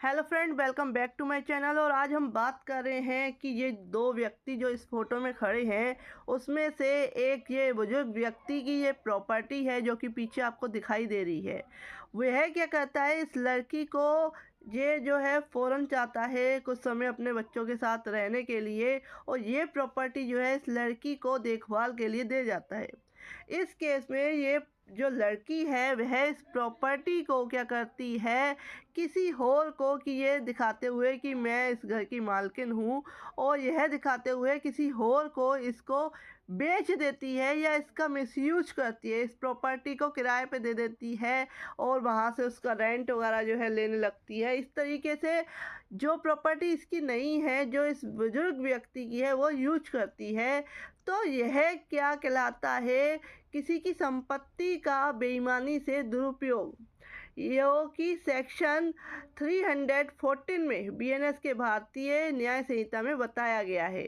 Hello friend, welcome back to my channel. और आज हम बात कर रहे हैं कि ये दो व्यक्ति जो इस फोटो में खड़े हैं उसमें से एक ये बुजुर्ग व्यक्ति की ये प्रॉपर्टी है जो कि पीछे आपको दिखाई दे रही है। वह क्या करता है, इस लड़की को ये जो है फ़ौरन चाहता है कुछ समय अपने बच्चों के साथ रहने के लिए, और ये प्रॉपर्टी जो है इस लड़की को देखभाल के लिए दे जाता है। इस केस में ये जो लड़की है वह इस प्रॉपर्टी को क्या करती है, किसी और को कि ये दिखाते हुए कि मैं इस घर की मालकिन हूँ, और यह दिखाते हुए किसी और को इसको बेच देती है या इसका मिसयूज करती है, इस प्रॉपर्टी को किराए पे दे देती है और वहाँ से उसका रेंट वगैरह जो है लेने लगती है। इस तरीके से जो प्रॉपर्टी इसकी नहीं है, जो इस बुजुर्ग व्यक्ति की है, वो यूज करती है। तो यह क्या कहलाता है, किसी की संपत्ति का बेईमानी से दुरुपयोग, जो कि सेक्शन 314 में बीएनएस के भारतीय न्याय संहिता में बताया गया है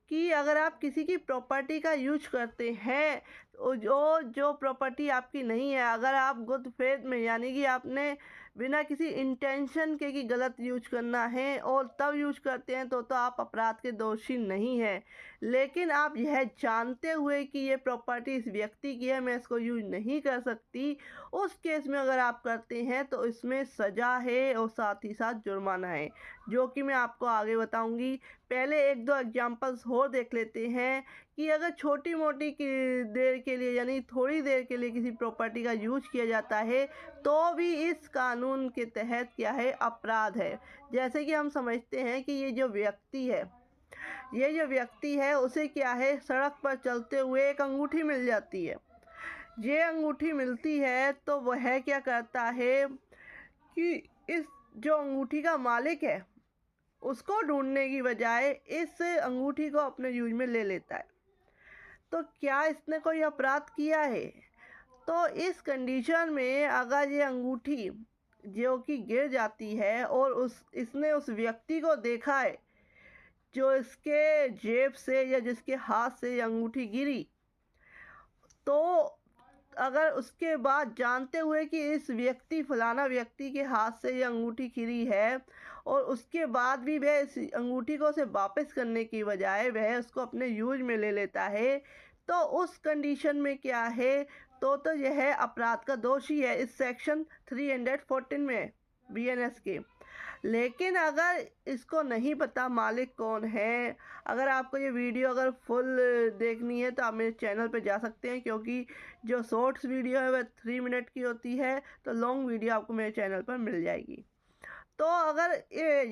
कि अगर आप किसी की प्रॉपर्टी का यूज करते हैं, जो प्रॉपर्टी आपकी नहीं है, अगर आप गुड फेथ में यानी कि आपने बिना किसी इंटेंशन के कि गलत यूज करना है और तब यूज करते हैं तो आप अपराध के दोषी नहीं हैं। लेकिन आप यह जानते हुए कि ये प्रॉपर्टी इस व्यक्ति की है, मैं इसको यूज नहीं कर सकती, उस केस में अगर आप करते हैं तो इसमें सज़ा है और साथ ही साथ जुर्माना है, जो कि मैं आपको आगे बताऊंगी। पहले एक दो एग्जांपल्स और देख लेते हैं कि अगर छोटी मोटी देर के लिए यानी थोड़ी देर के लिए किसी प्रॉपर्टी का यूज किया जाता है तो भी इस कानून के तहत क्या है, अपराध है। जैसे कि हम समझते हैं कि ये जो व्यक्ति है उसे क्या है, सड़क पर चलते हुए एक अंगूठी मिल जाती है। ये अंगूठी मिलती है तो वह क्या करता है कि इस जो अंगूठी का मालिक है उसको ढूंढने की बजाय इस अंगूठी को अपने यूज में ले लेता है। तो क्या इसने कोई अपराध किया है? तो इस कंडीशन में अगर ये अंगूठी जो कि गिर जाती है और इसने उस व्यक्ति को देखा है जो इसके जेब से या जिसके हाथ से ये अंगूठी गिरी, तो अगर उसके बाद जानते हुए कि इस फलाना व्यक्ति के हाथ से ये अंगूठी गिरी है और उसके बाद भी वह इस अंगूठी को उसे वापस करने की बजाय वह उसको अपने यूज में ले लेता है, तो उस कंडीशन में क्या है, तो यह अपराध का दोषी है इस सेक्शन 314 में बीएनएस के। लेकिन अगर इसको नहीं पता मालिक कौन है, अगर आपको ये वीडियो अगर फुल देखनी है तो आप मेरे चैनल पे जा सकते हैं, क्योंकि जो शॉर्ट्स वीडियो है वह 3 मिनट की होती है, तो लॉन्ग वीडियो आपको मेरे चैनल पर मिल जाएगी। तो अगर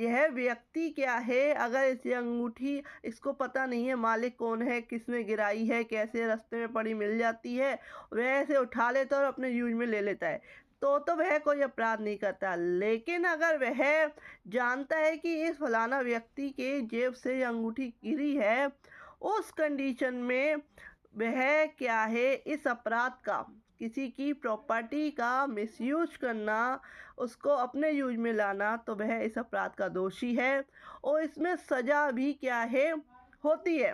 यह व्यक्ति क्या है, अगर इस अंगूठी इसको पता नहीं है मालिक कौन है, किसने गिराई है, कैसे रास्ते में पड़ी मिल जाती है, वह ऐसे उठा लेता है और अपने यूज में ले लेता है, तो वह कोई अपराध नहीं करता। लेकिन अगर वह जानता है कि इस फलाना व्यक्ति के जेब से ये अंगूठी गिरी है, उस कंडीशन में वह क्या है, इस अपराध का, किसी की प्रॉपर्टी का मिसयूज करना, उसको अपने यूज में लाना, तो वह इस अपराध का दोषी है। और इसमें सज़ा भी क्या है, होती है,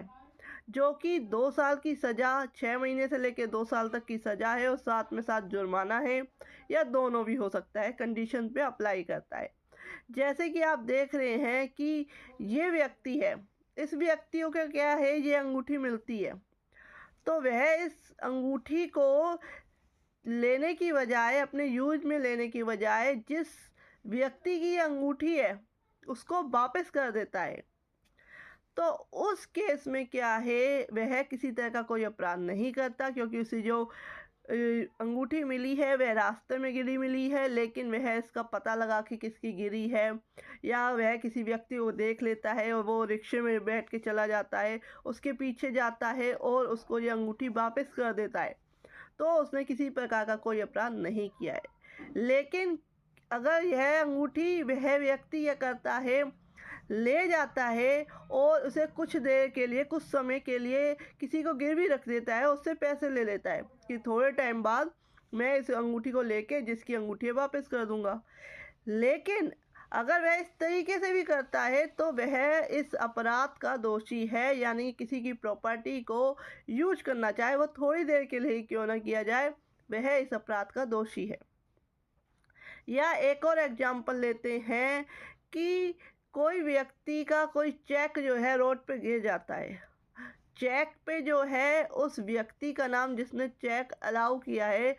जो कि 2 साल की सज़ा, 6 महीने से लेकर 2 साल तक की सज़ा है, और साथ में साथ जुर्माना है, या दोनों भी हो सकता है, कंडीशन पे अप्लाई करता है। जैसे कि आप देख रहे हैं कि ये व्यक्ति है, इस व्यक्तियों का क्या है, ये अंगूठी मिलती है, तो वह इस अंगूठी को लेने की बजाय, अपने यूज में लेने की बजाय, जिस व्यक्ति की ये अंगूठी है उसको वापस कर देता है। तो उस केस में क्या है, वह किसी तरह का कोई अपराध नहीं करता, क्योंकि उसे जो अंगूठी मिली है वह रास्ते में गिरी मिली है, लेकिन वह इसका पता लगा कि किसकी गिरी है, या वह किसी व्यक्ति को देख लेता है और वो रिक्शे में बैठ के चला जाता है, उसके पीछे जाता है और उसको ये अंगूठी वापस कर देता है, तो उसने किसी प्रकार का कोई अपराध नहीं किया है। लेकिन अगर यह अंगूठी वह व्यक्ति यह करता है, ले जाता है और उसे कुछ देर के लिए, कुछ समय के लिए किसी को गिरवी रख देता है, उससे पैसे ले लेता है कि थोड़े टाइम बाद मैं इस अंगूठी को लेके जिसकी अंगूठी है वापस कर दूंगा। लेकिन अगर वह इस तरीके से भी करता है तो वह इस अपराध का दोषी है, यानी किसी की प्रॉपर्टी को यूज करना, चाहे वो थोड़ी देर के लिए क्यों ना किया जाए, वह इस अपराध का दोषी है। या एक और एग्जांपल लेते हैं कि कोई व्यक्ति का कोई चेक जो है रोड पे गिर जाता है। चेक पे जो है उस व्यक्ति का नाम, जिसने चेक अलाउ किया है,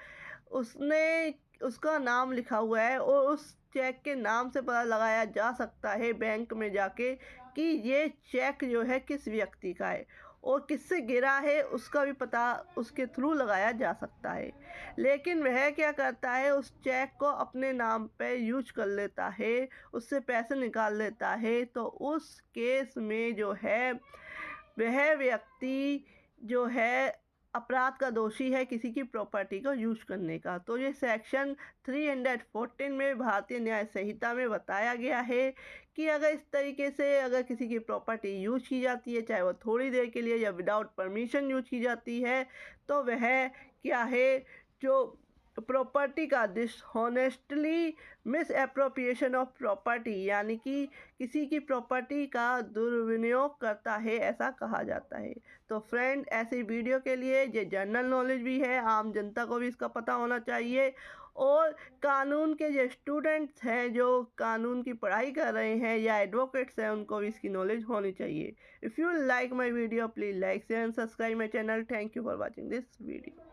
उसने उसका नाम लिखा हुआ है और उस चेक के नाम से पता लगाया जा सकता है बैंक में जाके कि ये चेक जो है किस व्यक्ति का है और किससे गिरा है, उसका भी पता उसके थ्रू लगाया जा सकता है। लेकिन वह क्या करता है, उस चेक को अपने नाम पे यूज कर लेता है, उससे पैसे निकाल लेता है। तो उस केस में जो है वह व्यक्ति जो है अपराध का दोषी है किसी की प्रॉपर्टी को यूज करने का। तो ये सेक्शन 314 में भारतीय न्याय संहिता में बताया गया है कि अगर इस तरीके से अगर किसी की प्रॉपर्टी यूज की जाती है, चाहे वो थोड़ी देर के लिए या विदाउट परमिशन यूज की जाती है, तो वह क्या है, जो प्रॉपर्टी का dishonestly miss appropriation of property, यानी कि किसी की प्रॉपर्टी का दुर्विनियोग करता है, ऐसा कहा जाता है। तो फ्रेंड, ऐसे वीडियो के लिए ये जनरल नॉलेज भी है, आम जनता को भी इसका पता होना चाहिए। और कानून के जो स्टूडेंट्स हैं, जो कानून की पढ़ाई कर रहे हैं या एडवोकेट्स हैं, उनको भी इसकी नॉलेज होनी चाहिए। If you like my video, please like share and subscribe my channel. Thank you for watching this video.